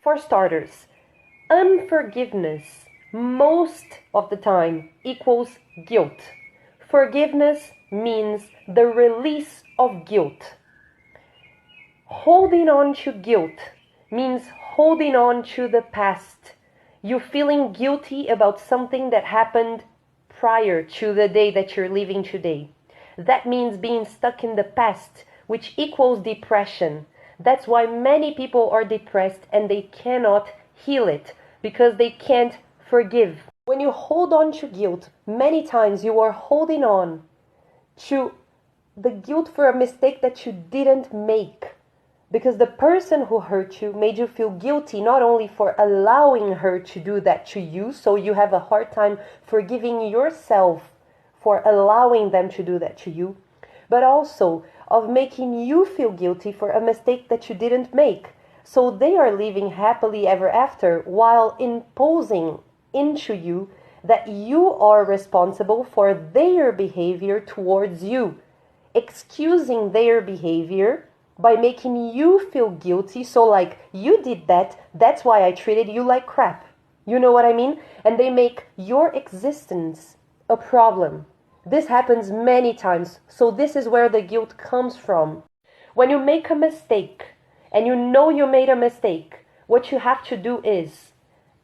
For starters, unforgiveness most of the time equals guilt. Forgiveness means the release of guilt. Holding on to guilt means holding on to the past. You feeling guilty about something that happened prior to the day that you're living today. That means being stuck in the past, which equals depression. That's why many people are depressed and they cannot heal it because they can't forgive. When you hold on to guilt, many times you are holding on to the guilt for a mistake that you didn't make. Because the person who hurt you made you feel guilty not only for allowing her to do that to you, so you have a hard time forgiving yourself for allowing them to do that to you, but also of making you feel guilty for a mistake that you didn't make. So they are living happily ever after while imposing into you that you are responsible for their behavior towards you, excusing their behavior by making you feel guilty. So like, you did that, that's why I treated you like crap. You know what I mean? And they make your existence a problem. This happens many times. So this is where the guilt comes from. When you make a mistake and you know you made a mistake, what you have to do is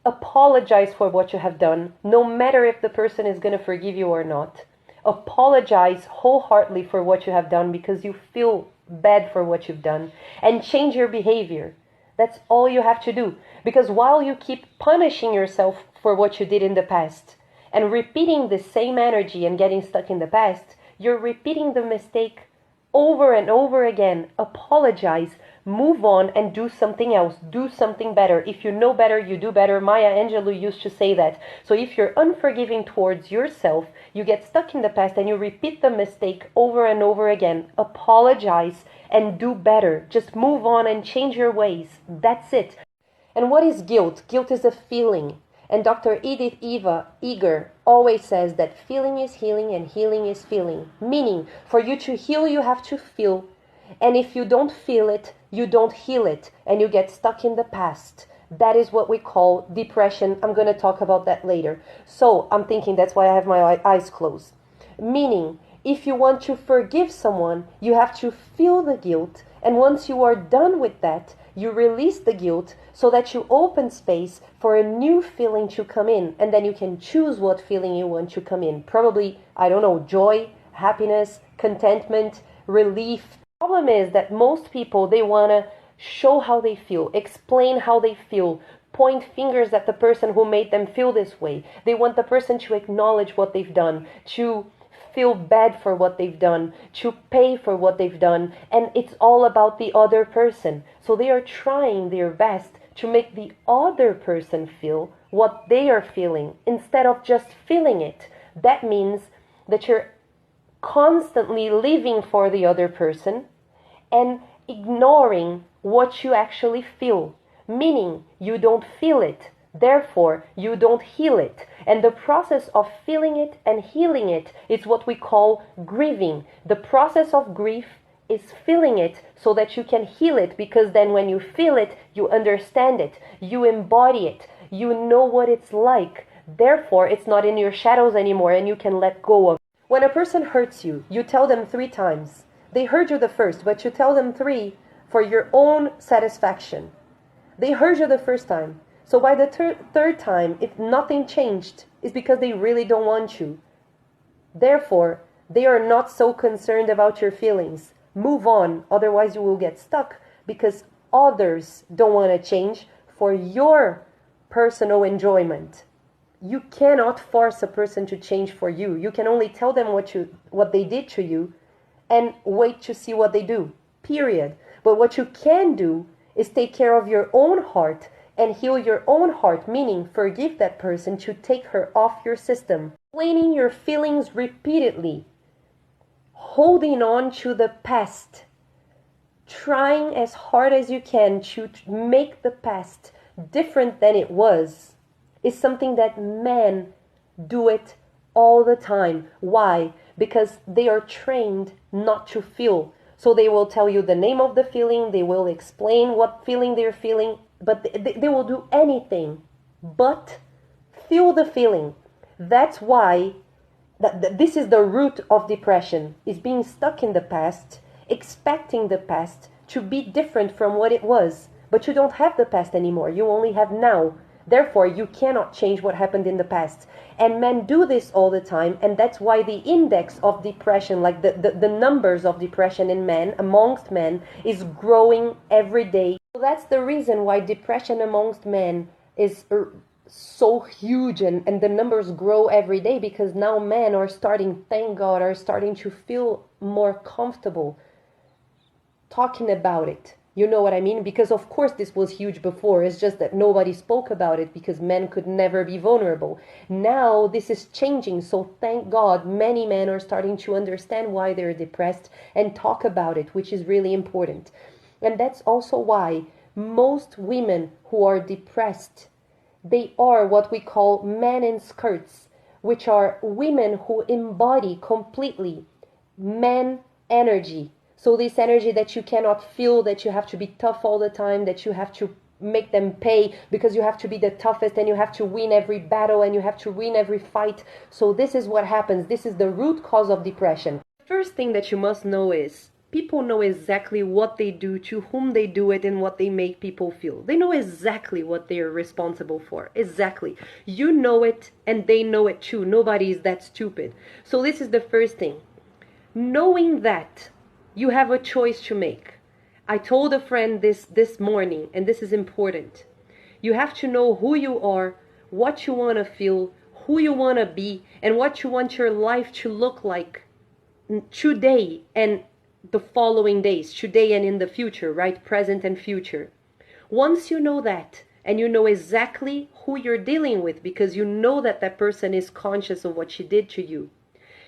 apologize for what you have done, no matter if the person is going to forgive you or not. Apologize wholeheartedly for what you have done because you feel bad for what you've done, and change your behavior. That's all you have to do. Because while you keep punishing yourself for what you did in the past and repeating the same energy and getting stuck in the past, you're repeating the mistake over and over again. Apologize, move on, and do something else. Do something better. If you know better, you do better. Maya Angelou used to say that. So if you're unforgiving towards yourself, you get stuck in the past and you repeat the mistake over and over again. Apologize and do better. Just move on and change your ways. That's it. And what is guilt? Guilt is a feeling. And Dr. Edith Eva Eger always says that feeling is healing and healing is feeling. Meaning, for you to heal, you have to feel. And if you don't feel it, you don't heal it. And you get stuck in the past. That is what we call depression. I'm going to talk about that later. So I'm thinking that's why I have my eyes closed. Meaning, if you want to forgive someone, you have to feel the guilt. And once you are done with that, you release the guilt so that you open space for a new feeling to come in. And then you can choose what feeling you want to come in. Probably, I don't know, joy, happiness, contentment, relief. The problem is that most people, they want to show how they feel, explain how they feel, point fingers at the person who made them feel this way. They want the person to acknowledge what they've done, to feel bad for what they've done, to pay for what they've done, and it's all about the other person. So they are trying their best to make the other person feel what they are feeling instead of just feeling it. That means that you're constantly living for the other person and ignoring what you actually feel, meaning you don't feel it. Therefore, you don't heal it. And the process of feeling it and healing it is what we call grieving. The process of grief is feeling it so that you can heal it, because then when you feel it, you understand it, you embody it, you know what it's like. Therefore, it's not in your shadows anymore and you can let go of it. When a person hurts you, you tell them 3 times. They hurt you the first, but you tell them 3 for your own satisfaction. They hurt you the first time. So by the third time, if nothing changed, it's because they really don't want you. Therefore, they are not so concerned about your feelings. Move on, otherwise you will get stuck because others don't want to change for your personal enjoyment. You cannot force a person to change for you. You can only tell them what they did to you and wait to see what they do, period. But what you can do is take care of your own heart and heal your own heart, meaning forgive that person to take her off your system. Explaining your feelings repeatedly, holding on to the past, trying as hard as you can to make the past different than it was, is something that men do it all the time. Why? Because they are trained not to feel. So they will tell you the name of the feeling, they will explain what feeling they're feeling. but they will do anything but feel the feeling. That's why this is the root of depression, is being stuck in the past, expecting the past to be different from what it was. But you don't have the past anymore. You only have now. Therefore, you cannot change what happened in the past. And men do this all the time, and that's why the index of depression, like the numbers of depression in men, amongst men, is growing every day. So that's the reason why depression amongst men is so huge, and the numbers grow every day, because now men are starting, thank God, are starting to feel more comfortable talking about it. You know what I mean? Because of course this was huge before. It's just that nobody spoke about it because men could never be vulnerable. Now this is changing. So thank God many men are starting to understand why they're depressed and talk about it, which is really important. And that's also why most women who are depressed, they are what we call men in skirts, which are women who embody completely man energy. So this energy that you cannot feel, that you have to be tough all the time, that you have to make them pay because you have to be the toughest and you have to win every battle and you have to win every fight. So this is what happens. This is the root cause of depression. The first thing that you must know is people know exactly what they do, to whom they do it, and what they make people feel. They know exactly what they are responsible for. Exactly. You know it and they know it too. Nobody is that stupid. So this is the first thing. Knowing that, you have a choice to make. I told a friend this morning, and this is important. You have to know who you are, what you want to feel, who you want to be, and what you want your life to look like today and the following days, today and in the future, right? Present and future. Once you know that, and you know exactly who you're dealing with, because you know that that person is conscious of what she did to you,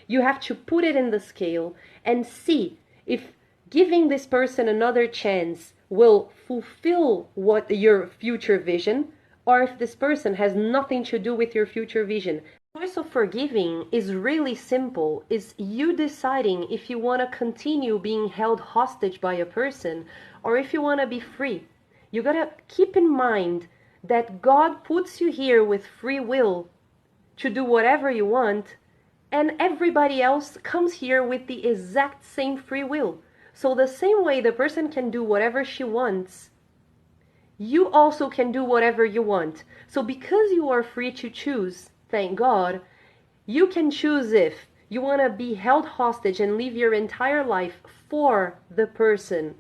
you have to put it in the scale and see if giving this person another chance will fulfill what your future vision, or if this person has nothing to do with your future vision. The choice of forgiving is really simple. It's you deciding if you want to continue being held hostage by a person or if you want to be free. You gotta keep in mind that God puts you here with free will to do whatever you want, and everybody else comes here with the exact same free will. So the same way the person can do whatever she wants, you also can do whatever you want. So because you are free to choose, thank God, you can choose if you want to be held hostage and live your entire life for the person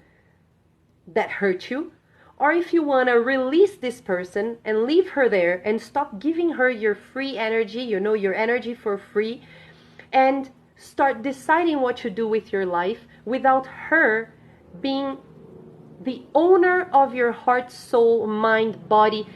that hurt you, or if you want to release this person and leave her there and stop giving her your free energy, your energy for free, and start deciding what to do with your life without her being the owner of your heart, soul, mind, body.